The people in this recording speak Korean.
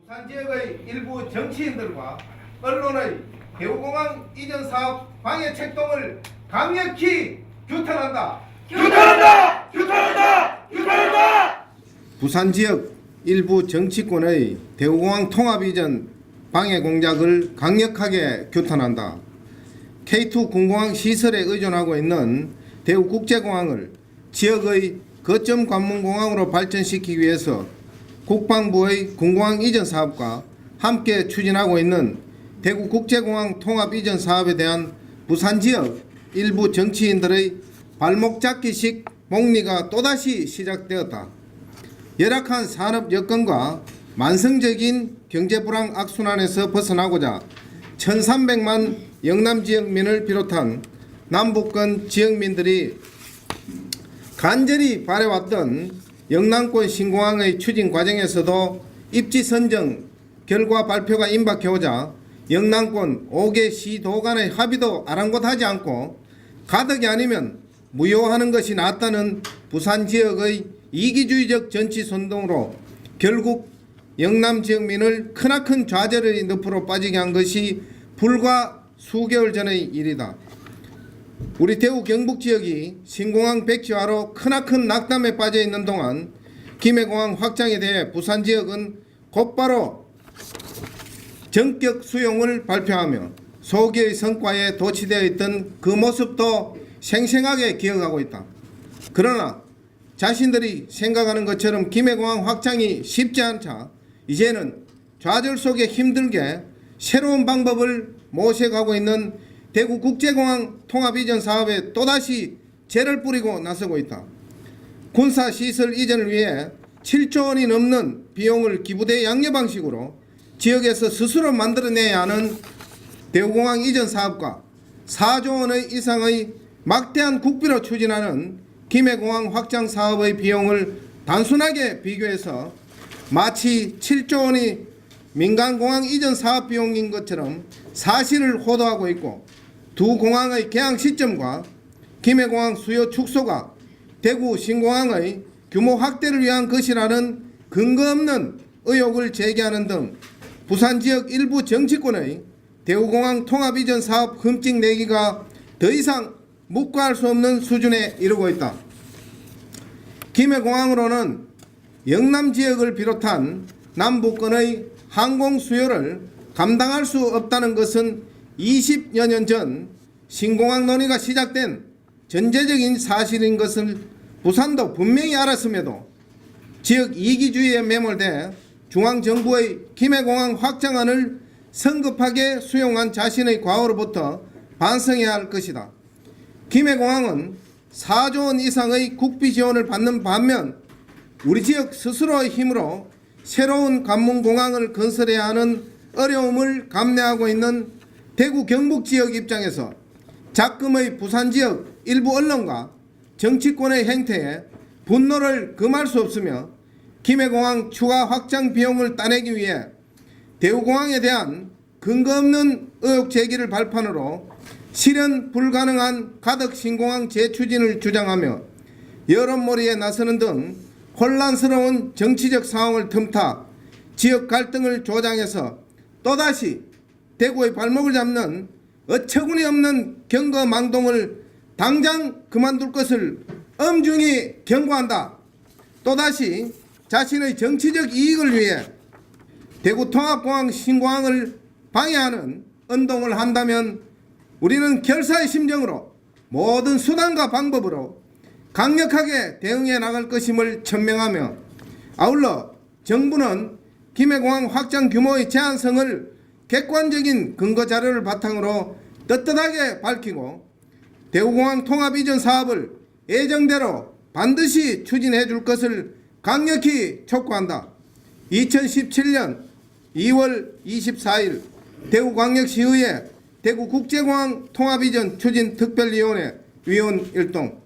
부산 지역의 일부 정치인들과 언론의 대우공항 이전 사업 방해 책동을 강력히 규탄한다. 규탄한다! 규탄한다! 규탄한다! 부산 지역 일부 정치권의 대우공항 통합 이전 방해 공작을 강력하게 규탄한다. K2 군공항 시설에 의존하고 있는 대우국제공항을 지역의 거점 관문공항으로 발전시키기 위해서 국방부의 군공항 이전 사업과 함께 추진하고 있는 대구국제공항 통합 이전 사업에 대한 부산 지역 일부 정치인들의 발목 잡기식 목리가 또다시 시작되었다. 열악한 산업 여건과 만성적인 경제 불황 악순환에서 벗어나고자 1300만 영남 지역민을 비롯한 남북권 지역민들이 간절히 바래왔던 영남권 신공항의 추진 과정에서도 입지 선정 결과 발표가 임박해오자 영남권 5개 시도 간의 합의도 아랑곳하지 않고 가덕이 아니면 무효하는 것이 낫다는 부산 지역의 이기주의적 정치 선동으로 결국 영남 지역민을 크나큰 좌절의 늪으로 빠지게 한 것이 불과 수개월 전의 일이다. 우리 대구 경북 지역이 신공항 백지화로 크나큰 낙담에 빠져 있는 동안 김해공항 확장에 대해 부산 지역은 곧바로 전격 수용을 발표하며 소기의 성과에 도취되어 있던 그 모습도 생생하게 기억하고 있다. 그러나 자신들이 생각하는 것처럼 김해공항 확장이 쉽지 않자 이제는 좌절 속에 힘들게 새로운 방법을 모색하고 있는 대구국제공항 통합이전 사업에 또다시 재를 뿌리고 나서고 있다. 군사시설 이전을 위해 7조 원이 넘는 비용을 기부대 양려 방식으로 지역에서 스스로 만들어내야 하는 대구공항 이전 사업과 4조 원의 이상의 막대한 국비로 추진하는 김해공항 확장 사업의 비용을 단순하게 비교해서 마치 7조 원이 민간공항 이전 사업 비용인 것처럼 사실을 호도하고 있고 두 공항의 개항 시점과 김해공항 수요 축소가 대구 신공항의 규모 확대를 위한 것이라는 근거 없는 의혹을 제기하는 등 부산 지역 일부 정치권의 대구공항 통합 이전 사업 흠집 내기가 더 이상 묵과할 수 없는 수준에 이르고 있다. 김해공항으로는 영남 지역을 비롯한 남북권의 항공 수요를 감당할 수 없다는 것은 20여 년 전 신공항 논의가 시작된 전제적인 사실인 것을 부산도 분명히 알았음에도 지역 이기주의에 매몰돼 중앙정부의 김해공항 확장안을 성급하게 수용한 자신의 과오로부터 반성해야 할 것이다. 김해공항은 4조 원 이상의 국비 지원을 받는 반면 우리 지역 스스로의 힘으로 새로운 관문공항을 건설해야 하는 어려움을 감내하고 있는 대구 경북 지역 입장에서 작금의 부산 지역 일부 언론과 정치권의 행태에 분노를 금할 수 없으며 김해공항 추가 확장 비용을 따내기 위해 대구공항에 대한 근거 없는 의혹 제기를 발판으로 실현 불가능한 가덕 신공항 재추진을 주장하며 여론몰이에 나서는 등 혼란스러운 정치적 상황을 틈타 지역 갈등을 조장해서 또다시 대구의 발목을 잡는 어처구니 없는 경거망동을 당장 그만둘 것을 엄중히 경고한다. 또다시 자신의 정치적 이익을 위해 대구 통합공항 신공항을 방해하는 운동을 한다면 우리는 결사의 심정으로 모든 수단과 방법으로 강력하게 대응해 나갈 것임을 천명하며 아울러 정부는 김해공항 확장 규모의 제한성을 객관적인 근거 자료를 바탕으로 떳떳하게 밝히고 대구공항 통합 이전 사업을 예정대로 반드시 추진해 줄 것을 강력히 촉구한다. 2017년 2월 24일 대구광역시의회 대구국제공항 통합이전 추진 특별위원회 위원 일동